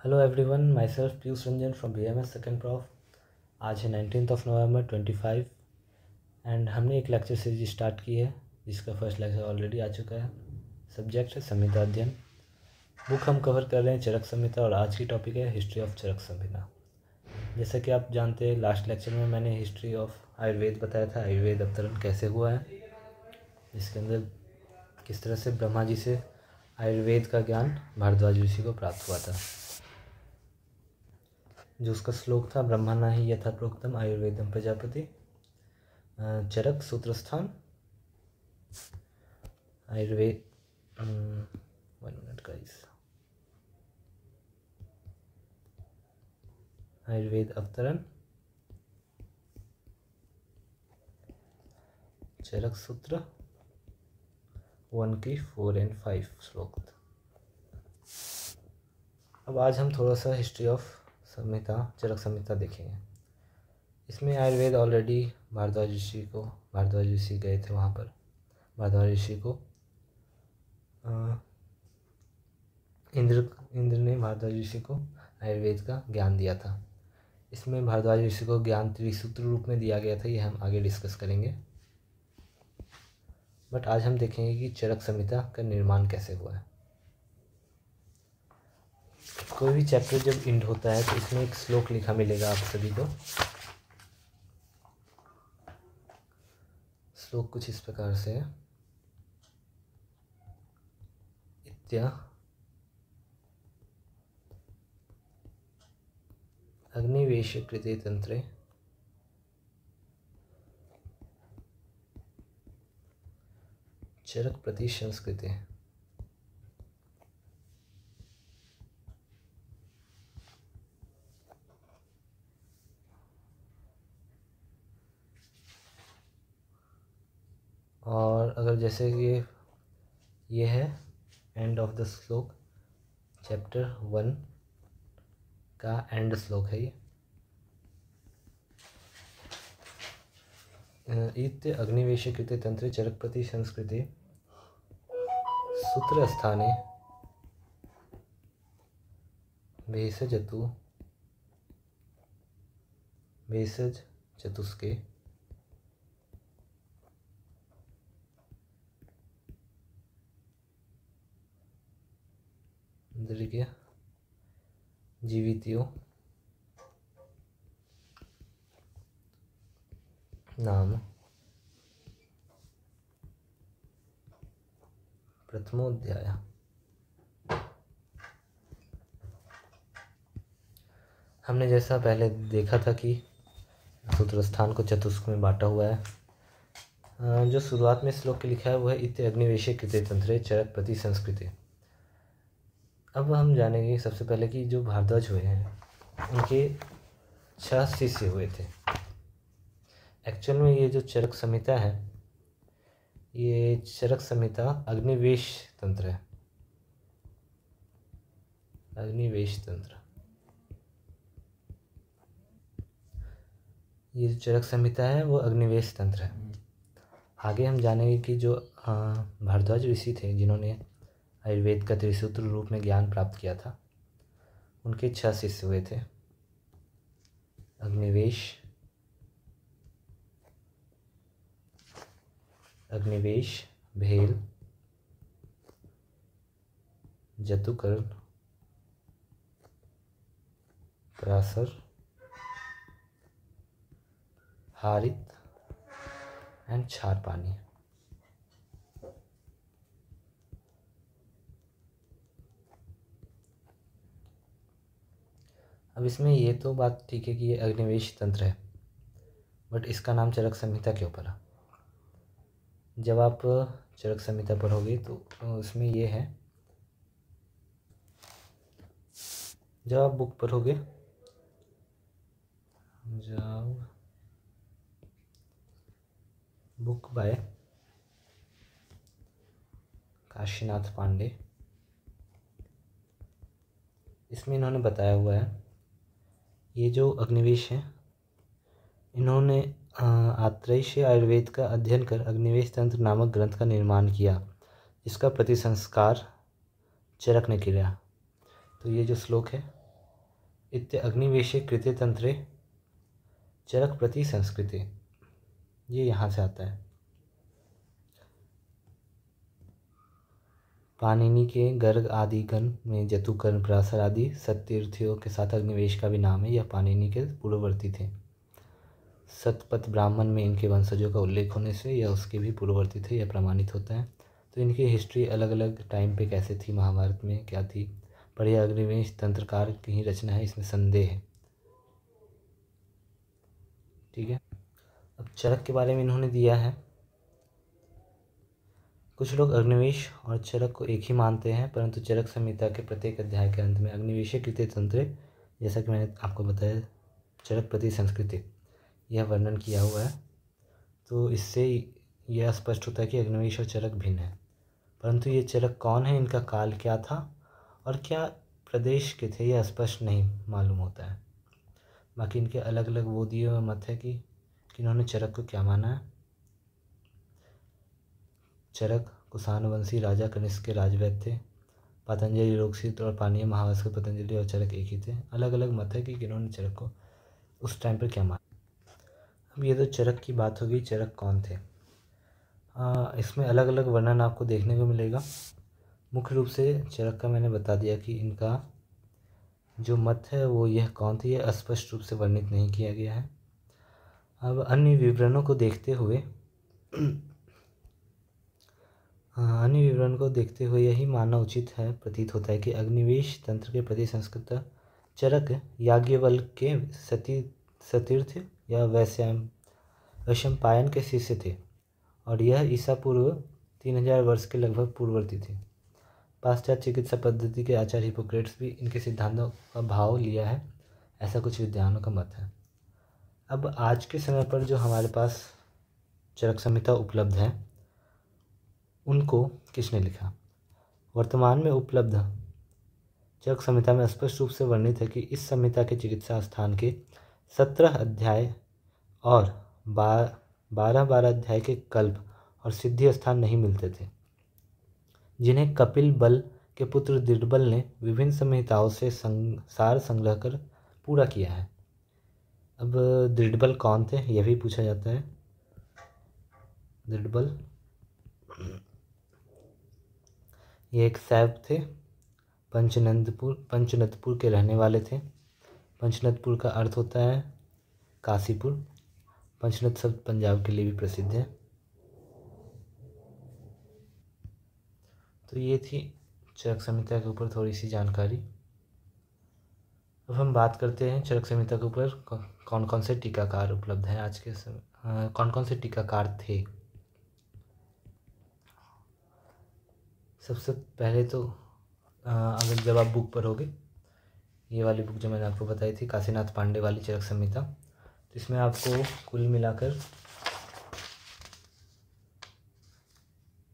Hello everyone, my self Piyush Ranjan from BMS second prof. आज है 19 नवंबर 25 and हमने एक लेक्चर सीरीज स्टार्ट की है जिसका फर्स्ट लेक्चर ऑलरेडी आ चुका है। सब्जेक्ट है संहिता अध्ययन। बुक हम कवर कर रहे हैं चरक संहिता और आज की टॉपिक है हिस्ट्री ऑफ चरक संहिता। जैसा कि आप जानते हैं, लास्ट लेक्चर में मैंने हिस्ट्री ऑफ आयुर्वेद बताया था, आयुर्वेद अवतरण कैसे हुआ है, जिसके अंदर किस तरह से ब्रह्मा जी से आयुर्वेद का ज्ञान भारद्वाज ऋषि को प्राप्त हुआ था। जो उसका श्लोक था, ब्रह्मणा ही यथा प्रोक्तम आयुर्वेदम प्रजापति चरक सूत्रस्थान आयुर्वेद 1 मिनट गाइस, आयुर्वेद अवतरण चरक सूत्र 1 की 4 और 5 श्लोक। अब आज हम थोड़ा सा हिस्ट्री ऑफ संहिता चरक संहिता देखेंगे। इसमें आयुर्वेद ऑलरेडी भारद्वाज ऋषि गए थे वहाँ पर। भारद्वाज ऋषि को इंद्र ने भारद्वाज ऋषि को आयुर्वेद का ज्ञान दिया था। इसमें भारद्वाज ऋषि को ज्ञान त्रिसूत्र रूप में दिया गया था, ये हम आगे डिस्कस करेंगे। बट आज हम देखेंगे कि चरक संहिता का निर्माण कैसे हुआ है। कोई भी चैप्टर जब एंड होता है तो इसमें एक श्लोक लिखा मिलेगा आप सभी को। श्लोक कुछ इस प्रकार से है। इत्या अग्निवेश कृते तंत्रे चरक प्रति संस्कृते और अगर जैसे कि ये है एंड ऑफ द श्लोक, चैप्टर 1 का एंड श्लोक है ये। इत्य अग्निवेश कृते तंत्रे चरकप्रति संस्कृते सूत्र स्थाने भेषज चतुष्के दीर्घ जीवित्यो नाम प्रथमोध्याय। हमने जैसा पहले देखा था कि सूत्रस्थान को चतुष्क में बांटा हुआ है। जो शुरुआत में श्लोक लिखा है वो है इत्य अग्निवेशे कृते तंत्रे चरक प्रति संस्कृते। अब हम जानेंगे सबसे पहले कि जो भारद्वाज हुए हैं उनके 6 शिष्य हुए थे। एक्चुअल में ये जो चरक संहिता है, ये चरक संहिता अग्निवेश तंत्र है। अग्निवेश तंत्र, ये जो चरक संहिता है वो अग्निवेश तंत्र है। आगे हम जानेंगे कि जो भारद्वाज ऋषि थे जिन्होंने आयुर्वेद का त्रिसूत्र रूप में ज्ञान प्राप्त किया था, उनके 6 शिष्य हुए थे। अग्निवेश, भेल, जतुकर्ण, पराशर, हारित एंड क्षारपानी। अब इसमें ये तो बात ठीक है कि ये अग्निवेश तंत्र है, बट इसका नाम चरक संहिता क्यों पड़ा? जब आप चरक संहिता पढ़ोगे तो उसमें ये है, जब आप बुक पढ़ोगे, जब बुक बाय काशीनाथ पांडे, इसमें इन्होंने बताया हुआ है ये जो अग्निवेश है, इन्होंने आत्रेय से आयुर्वेद का अध्ययन कर अग्निवेश तंत्र नामक ग्रंथ का निर्माण किया, जिसका प्रतिसंस्कार चरक ने किया। तो ये जो श्लोक है इत्य अग्निवेशे कृते तंत्रे चरक प्रति संस्कृति, ये यहाँ से आता है। पाणिनि के गर्ग आदि गण में जतुकर्ण, पराशर आदि सत्तीर्थियों के साथ अग्निवेश का भी नाम है। यह पाणिनि के पूर्ववर्ती थे। सतपथ ब्राह्मण में इनके वंशजों का उल्लेख होने से यह उसके भी पूर्ववर्ती थे, यह प्रमाणित होता है। तो इनकी हिस्ट्री अलग अलग टाइम पे कैसे थी, महाभारत में क्या थी, पर यह अग्निवेश तंत्रकार की ही रचना है, इसमें संदेह है। ठीक है, अब चरक के बारे में इन्होंने दिया है। कुछ लोग अग्निवेश और चरक को एक ही मानते हैं, परंतु चरक संहिता के प्रत्येक अध्याय के अंत में अग्निवेशे कृते तंत्रे, जैसा कि मैंने आपको बताया, चरक प्रति संस्कृति, यह वर्णन किया हुआ है। तो इससे यह स्पष्ट होता है कि अग्निवेश और चरक भिन्न है। परंतु ये चरक कौन है, इनका काल क्या था और क्या प्रदेश के थे, यह स्पष्ट नहीं मालूम होता है। बाकी इनके अलग अलग वो दिए हुए मत है कि इन्होंने चरक को क्या माना है। चरक कुषाणवंशी राजा कनिष्क के राजवैद्य थे। पतंजलि रोगसित और पानीय महाभाष्कर पतंजलि और चरक एक ही थे। अलग अलग मत है कि इन्होंने चरक को उस टाइम पर क्या माना। अब ये तो चरक की बात होगी, चरक कौन थे। इसमें अलग अलग वर्णन आपको देखने को मिलेगा। मुख्य रूप से चरक का मैंने बता दिया कि इनका जो मत है वो यह कौन थे, यह स्पष्ट रूप से वर्णित नहीं किया गया है। अब अन्य विवरणों को देखते हुए यही मानना उचित है, प्रतीत होता है कि अग्निवेश तंत्र के प्रति संस्कृत चरक याज्ञवल्क्य के सतीर्थ या वैशंपायन के शिष्य थे और यह ईसा पूर्व 3000 वर्ष के लगभग पूर्ववर्ती थे। पाश्चात्य चिकित्सा पद्धति के आचार्य हिपोक्रेट्स भी इनके सिद्धांतों का भाव लिया है, ऐसा कुछ विद्वानों का मत है। अब आज के समय पर जो हमारे पास चरक संहिता उपलब्ध है, उनको किसने लिखा। वर्तमान में उपलब्ध चरक संहिता में स्पष्ट रूप से वर्णित है कि इस संहिता के चिकित्सा स्थान के 17 अध्याय और 12 अध्याय के कल्प और सिद्धि स्थान नहीं मिलते थे, जिन्हें कपिल बल के पुत्र दृढ़बल ने विभिन्न संहिताओं से सार संग्रह कर पूरा किया है। अब दृढ़बल कौन थे, यह भी पूछा जाता है। दृढ़बल ये एक शैव थे, पंचनदपुर के रहने वाले थे। पंचनदपुर का अर्थ होता है काशीपुर। पंचनद शब्द पंजाब के लिए भी प्रसिद्ध है। तो ये थी चरक संहिता के ऊपर थोड़ी सी जानकारी। अब हम बात करते हैं चरक संहिता के ऊपर कौन कौन से टीकाकार उपलब्ध हैं आज के समय, कौन कौन से टीकाकार थे। सबसे पहले तो अगर जब आप बुक पढ़ोगे, ये वाली बुक जो मैंने आपको बताई थी काशीनाथ पांडे वाली चरक संहिता, तो इसमें आपको कुल मिलाकर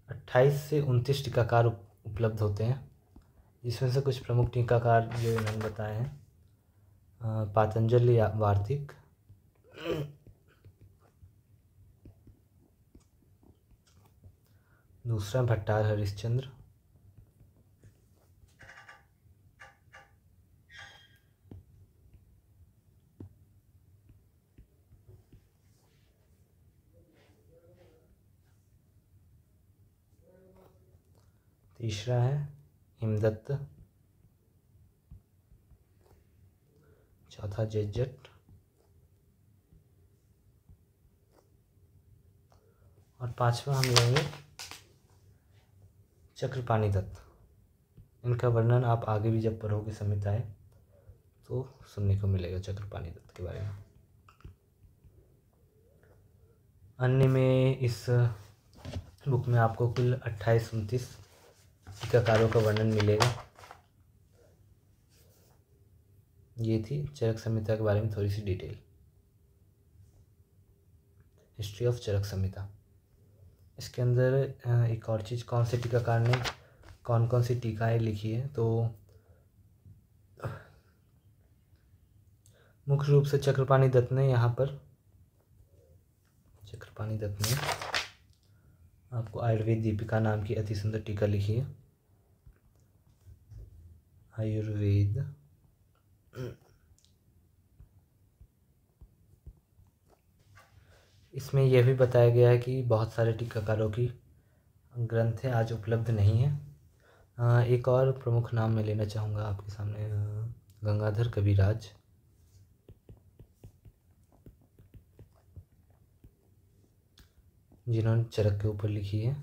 28 से 29 टीकाकार उपलब्ध होते हैं, जिसमें से कुछ प्रमुख टीकाकार जो इन्होंने बताए हैं। पातंजलि वार्तिक, दूसरा भट्टार हरिश्चंद्र, तीसरा है हिमदत्त, चौथा जेजट और पांचवा हम लेंगे चक्रपाणि दत्त। इनका वर्णन आप आगे भी जब पढ़ोगे संहिताएं तो सुनने को मिलेगा चक्रपाणि दत्त के बारे में। अन्य में इस बुक में आपको कुल 28-29 टीकाकारों का वर्णन मिलेगा। ये थी चरक संहिता के बारे में थोड़ी सी डिटेल, हिस्ट्री ऑफ चरक संहिता। इसके अंदर एक और चीज़, कौन से टीकाकार ने कौन कौन सी टीकाएं लिखी है, तो मुख्य रूप से चक्रपाणि दत्त ने आपको आयुर्वेद दीपिका नाम की अति सुंदर टीका लिखी है। आयुर्वेद इसमें यह भी बताया गया है कि बहुत सारे टीकाकारों की ग्रंथें आज उपलब्ध नहीं हैं। एक और प्रमुख नाम मैं लेना चाहूँगा आपके सामने, गंगाधर कविराज। जिन्होंने चरक के ऊपर लिखी है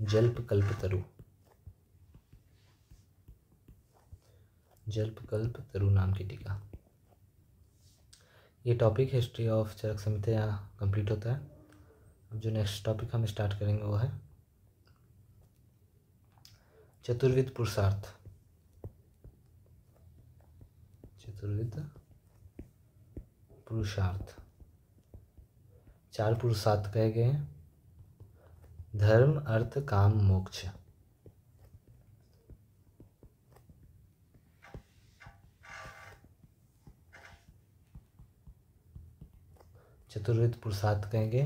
जल्प कल्प तरु। जल्प कल्प तरु नाम की टीका। ये टॉपिक हिस्ट्री ऑफ चरक संहिता यहाँ कंप्लीट होता है। अब जो नेक्स्ट टॉपिक हम स्टार्ट करेंगे वो है चतुर्विध पुरुषार्थ। चतुर्विध पुरुषार्थ, 4 पुरुषार्थ कहे गए हैं, धर्म अर्थ काम मोक्ष। चतुर्विध पुरुषार्थ कहेंगे,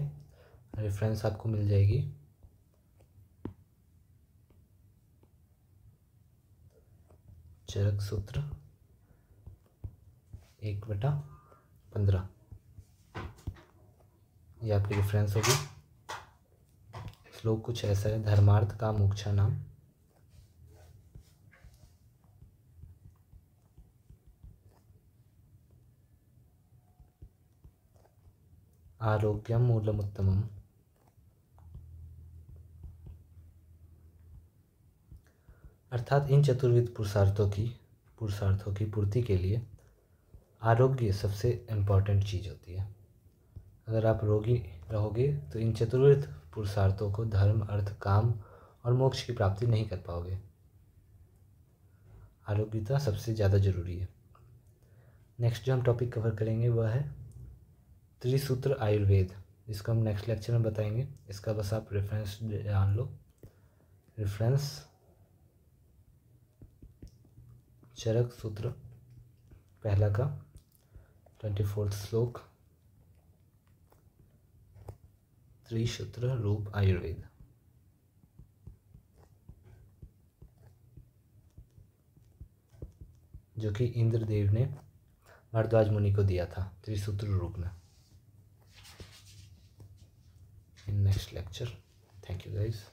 रेफरेंस आपको मिल जाएगी चरक सूत्र 1/15, ये आपकी रेफरेंस होगी। श्लोक कुछ ऐसा है, धर्मार्थ का मोक्षा नाम, आरोग्यम मूलमुत्तमम। अर्थात इन चतुर्विध पुरुषार्थों की पूर्ति के लिए आरोग्य सबसे इम्पॉर्टेंट चीज़ होती है। अगर आप रोगी रहोगे तो इन चतुर्विध पुरुषार्थों को, धर्म अर्थ काम और मोक्ष की प्राप्ति नहीं कर पाओगे। आरोग्यता सबसे ज़्यादा जरूरी है। नेक्स्ट जो हम टॉपिक कवर करेंगे वह है त्रिसूत्र आयुर्वेद, जिसको हम नेक्स्ट लेक्चर में बताएंगे। इसका बस आप रेफरेंस जान लो। रेफरेंस चरक सूत्र पहला का 24वां श्लोक, त्रिसूत्र रूप आयुर्वेद, जो कि इंद्रदेव ने भारद्वाज मुनि को दिया था त्रिसूत्र रूप में। In next lecture, thank you guys.